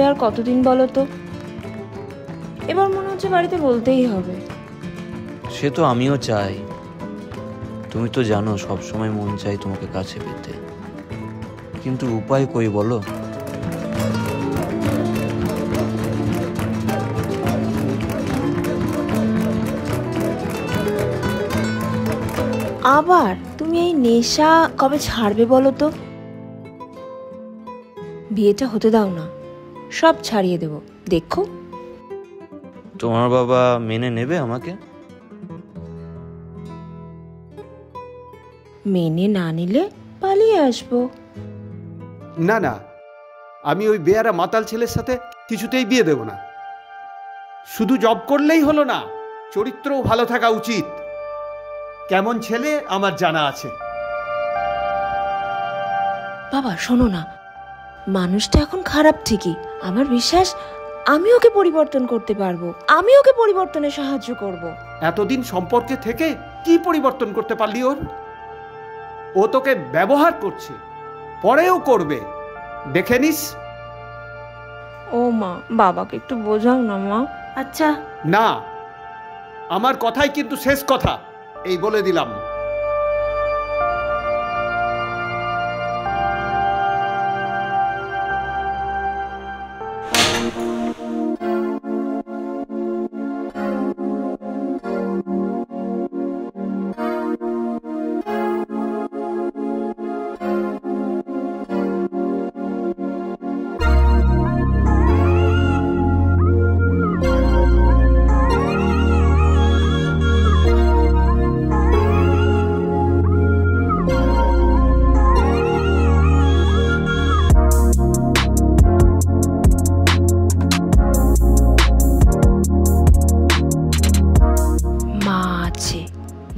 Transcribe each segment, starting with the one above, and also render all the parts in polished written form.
আর কতদিন বলো তো? এবার মনে হচ্ছে বাড়িতে বলতেই হবে। সে তো আমিও চাই, তুমি তো জানো সব সময় মন চাই তোমাকে কাছে পেতে, কিন্তু উপায় কই বলো? আবার তুমি এই নেশা কবে ছাড়বে বলো তো? বিয়েটা হতে দাও না, সব ছাড়িয়ে দেব, দেখো। তোমার বাবা মেনে নেবে আমাকে? মেনে না নিলে পালিয়ে আসবো। না না, আমি ওই বেয়ারা মাতাল ছেলের সাথে কিছুতেই বিয়ে দেব না। শুধু জব করলেই হলো না, চরিত্রও ভালো থাকা উচিত। কেমন ছেলে আমার জানা আছে। বাবা শোনো না, মানুষটা এখন খারাপ ঠিকই, আমার বিশ্বাস আমি ওকে পরিবর্তন করতে পারবো, আমি ওকে পরিবর্তনে সাহায্য করব। এতদিন সম্পর্কে থেকে কি পরিবর্তন করতে পারলি ওর? ও তোকে ব্যবহার করছে, পরেও করবে, দেখে নিস। ও মা, বাবাকে একটু বোঝাও না মা। আচ্ছা না, আমার কথাই কিন্তু শেষ কথা, এই বলে দিলাম।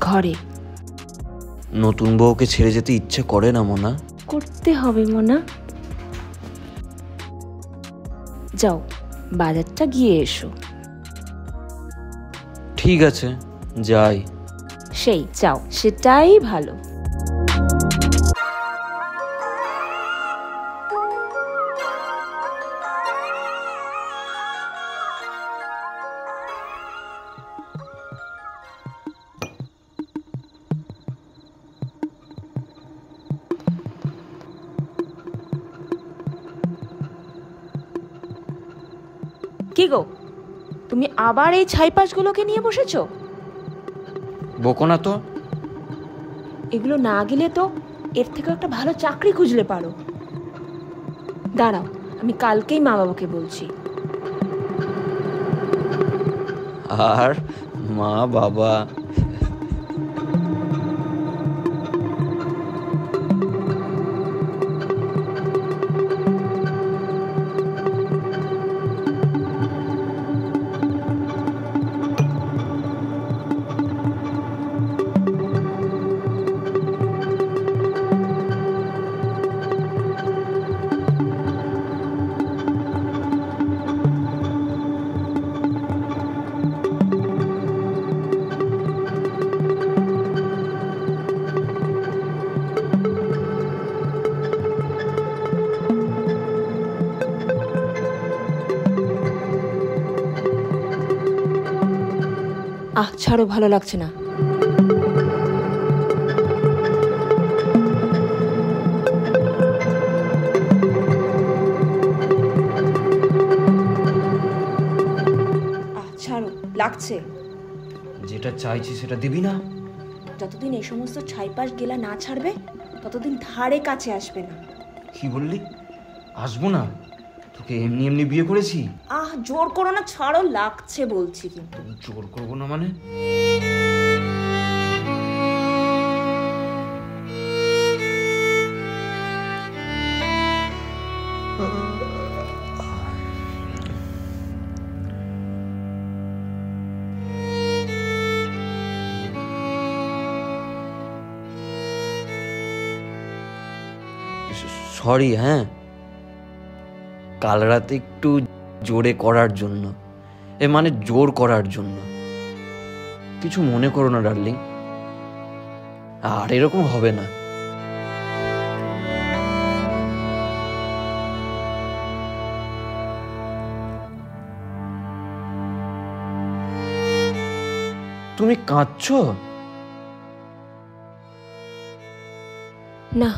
ঘরে নতুন বউকে ছেড়ে যেতে ইচ্ছে করে না মোনা? করতে হবে মোনা। যাও বাজারটা গিয়ে এসো। ঠিক আছে যাই। সেই যাও, সেটাই ভালো। কি গো, তুমি আবার এই ছাইপাশগুলোকে নিয়ে বসেছো? বকো না তো। এগুলো না গেলে তো এর থেকে একটা ভালো চাকরি খুঁজলে পারো। দাঁড়াও, আমি কালকেই মা বাবাকে বলছি। আর মা বাবা? ছাড়ো, ভালো লাগছে না। ছাড়ো, লাগছে। যেটা চাইছি সেটা দিবি না? যতদিন এই সমস্ত ছাইপাশ গেলা না ছাড়বে ততদিন ধারে কাছে আসবে না। কি বললি? আসবো না? তোকে এমনি এমনি বিয়ে করেছি? জোর করো না, ছাড়ো, লাগছে বলছি। কিন্তু জোর করবো না মানে? সরি, হ্যাঁ, কাল রাতে একটু জোরে করার জন্য, মানে জোর করার জন্য। কিছু মনে করো না ডার্লিং, আর এরকম হবে না। তুমি কাঁদছো? না,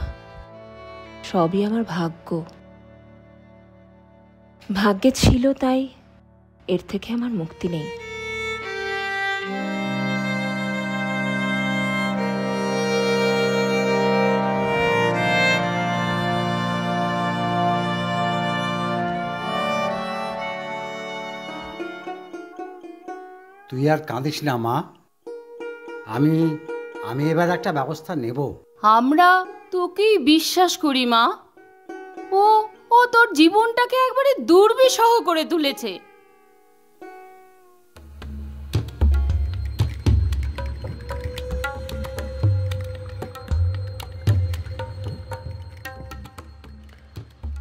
সবই আমার ভাগ্য। ভাগ্যে ছিল তাই এর থেকে আমার মুক্তি নেই। তুই আর কাঁদিস না মা, আমি আমি এবার একটা ব্যবস্থা নেব। আমরা তোকেই বিশ্বাস করি মা। ও ও তোর জীবনটাকে একবারে দুর্বিষহ করে তুলেছে।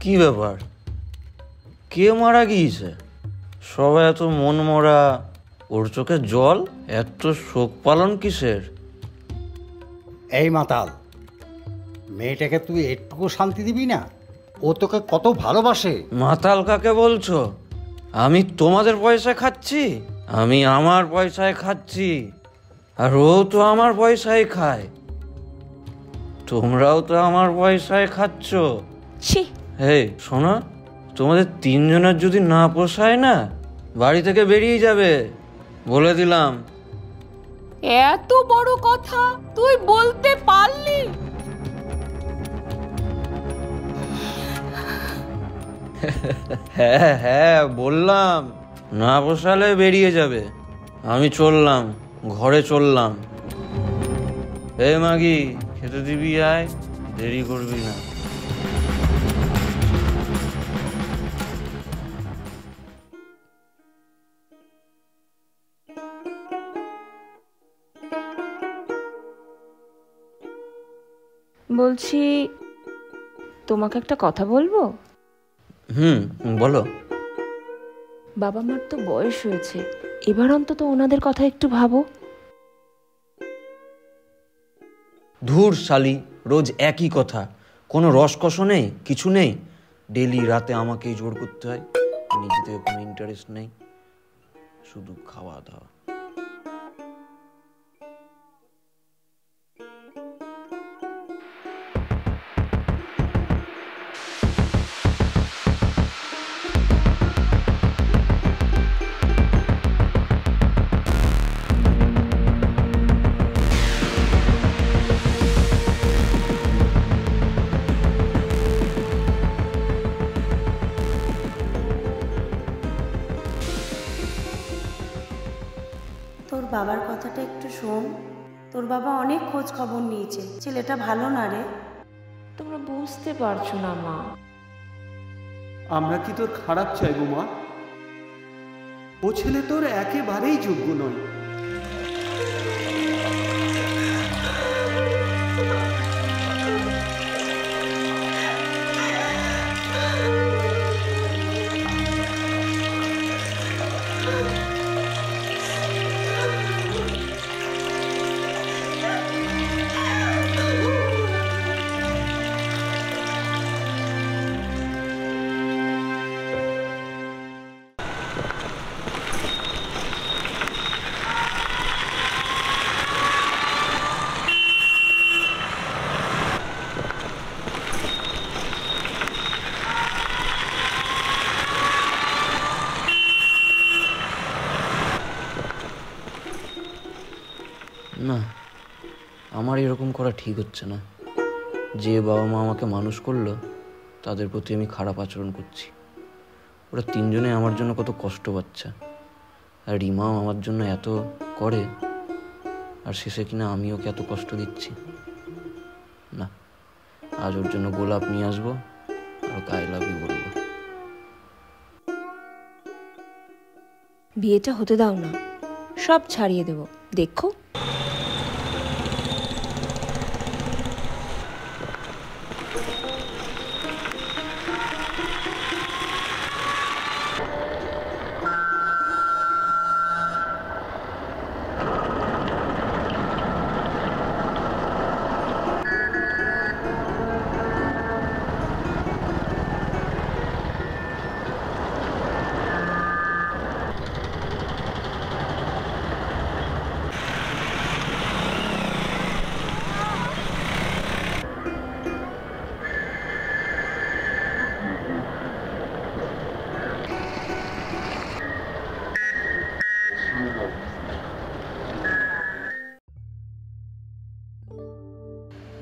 কি ব্যাপার, কে মারা গিয়েছে? সবাই এত মন মরা, ওর চোখে জল, এত শোক পালন কিসের? এই মাতাল, মেয়েটাকে তুই একটুকু শান্তি দিবি না? ও তোকে কত ভালোবাসে। মাতাল কাকে বলছো? আমি তোমাদের পয়সায় খাচ্ছি, আমি আমার পয়সায় খাচ্ছি, আর ও তো আমার পয়সায় খায়। তোমরাও তো আমার পয়সায় খাচ্ছ। ছি, হে শোনো, তোমাদের তিনজনের যদি না পোষায় না, বাড়ি থেকে বেরিয়ে যাবে, বলে দিলাম। এত বড় কথা তুই বলতে পারলি? হ্যাঁ হ্যাঁ বললাম, না পোষালে বেরিয়ে যাবে। আমি চললাম, ঘরে চললাম। হে মাগি, খেতে দিবি? আয়, দেরি করবি না। বলছি তোমাকে একটা কথা বলবো। বলো। বাবা মার তো বয়স হয়েছে, এবার অন্তত ওনাদের কথা একটু ভাবো। ধুর শালি, রোজ একই কথা, কোনো রসকস নেই, কিছু নেই। ডেলি রাতে আমাকেই জোর করতে হয়, নিজেতে কোনো ইন্টারেস্ট নেই, শুধু খাওয়া দাওয়া। তোর বাবার কথাটা একটু শোন। তোর বাবা অনেক খোঁজ খবর নিয়েছে, ছেলেটা ভালো না রে। তোমরা বুঝতে পারছো না মা। আমরা কি তোর খারাপ চাইবো মা? ও ছেলে তোর একেবারেই যোগ্য নয়। না, আমার এরকম করা ঠিক হচ্ছে না। যে বাবা মা আমাকে মানুষ করলো, তাদের প্রতি আমি খারাপ আচরণ করছি। ওরা তিনজনে আমার জন্য কত কষ্ট পাচ্ছে, আর রিমাও আমার জন্য এত করে, আর শেষে কিনা আমি ওকে এত কষ্ট দিচ্ছি। না, আজ ওর জন্য গোলাপ নিয়ে আসবো আর ওকে আই লাভ ইউ বলবো। বিয়েটা হতে দাও না, সব ছাড়িয়ে দেব, দেখো।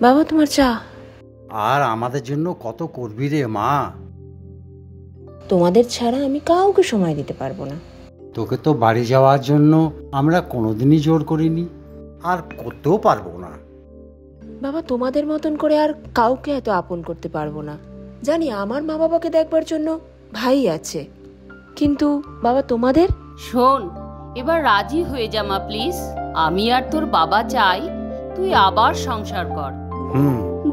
বাবা তোমার চা। আর আমাদের জন্য কত করবি রে মা। তোমাদের ছাড়া আমি কাউকে সময় দিতে পারবো না। তোকে তো বাড়ি যাওয়ার জন্য আমরা কোনোদিনই জোর করিনি, আর করতেও পারবো না। বাবা তোমাদের মতন করে আর কাউকে এত আপন করতে পারবো না। জানি আমার মা বাবাকে দেখবার জন্য ভাই আছে, কিন্তু বাবা তোমাদের। শোন, এবার রাজি হয়ে যা মা প্লিজ। আমি আর তোর বাবা চাই তুই আবার সংসার কর।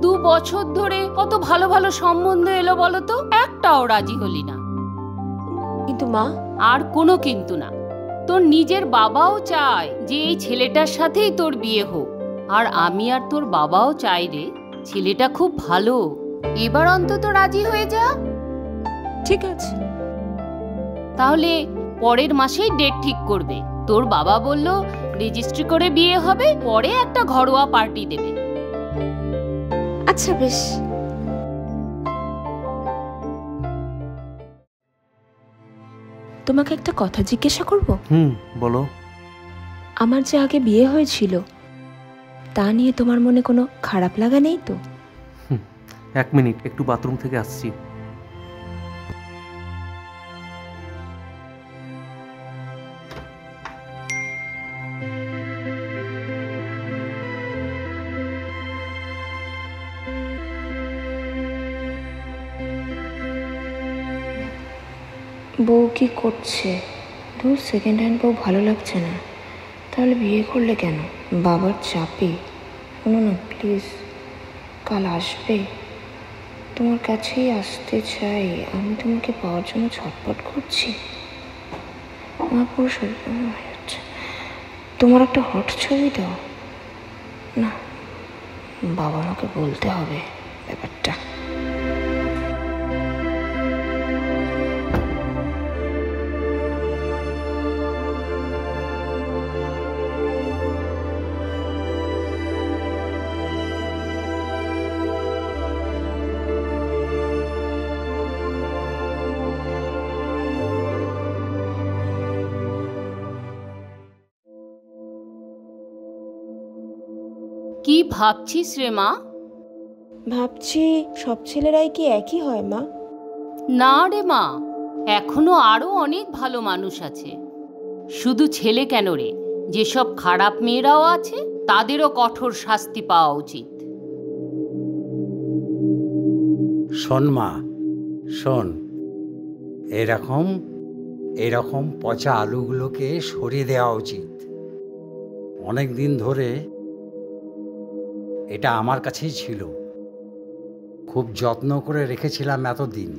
2 বছর ধরে কত ভালো ভালো সম্বন্ধ এলো বলো তো, একটাও রাজি হলি না। কিন্তু মা। আর কোনো কিন্তু না। তোর নিজের বাবাও চায় যে এই ছেলেটার সাথেই তোর বিয়ে হোক, আর আমি আর তোর বাবাও চাই রে ছেলেটা খুব ভালো। এবার অন্তত রাজি হয়ে যা। ঠিক আছে। তাহলে পরের মাসেই ডেট ঠিক করবে। তোর বাবা বলল রেজিস্ট্রি করে বিয়ে হবে, পরে একটা ঘরোয়া পার্টি দেবে। আচ্ছা বেশ। তোমাকে একটা কথা জিজ্ঞাসা করব? বলো। আমার যে আগে বিয়ে হয়েছিল তা নিয়ে তোমার মনে কোনো খারাপ লাগা নেই তো? 1 মিনিট, একটু বাথরুম থেকে আসছি। বউ কি করছে? দূর, সেকেন্ড হ্যান্ড বউ ভালো লাগছে না। তাহলে বিয়ে করলে কেন? বাবার চাপে। শোনো না প্লিজ, কাল আসবে। তোমার কাছেই আসতে চাই। আমি তোমাকে পাওয়ার জন্য ছটফট করছি। আমার পুরো শরীর হয়ে যাচ্ছে। তোমার একটা হট ছবি দাও না। বাবা আমাকে বলতে হবে ব্যাপারটা। কি ভাবছিস রে মা? ভাবছি সব ছেলেরাই কি একই হয় মা? না রে মা, এখনো আরো অনেক ভালো মানুষ আছে। শুধু ছেলে কেন রে, যেসব খারাপ মেয়েরাও আছে তাদেরও কঠোর শাস্তি পাওয়া উচিত। শোন মা, শোন, এরকম পচা আলুগুলোকে সরিয়ে দেওয়া উচিত। অনেক দিন ধরে এটা আমার কাছেই ছিল, খুব যত্ন করে রেখেছিলাম এতদিন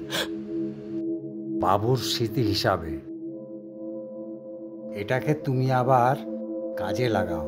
বাবুর স্মৃতি হিসাবে। এটাকে তুমি আবার কাজে লাগাও।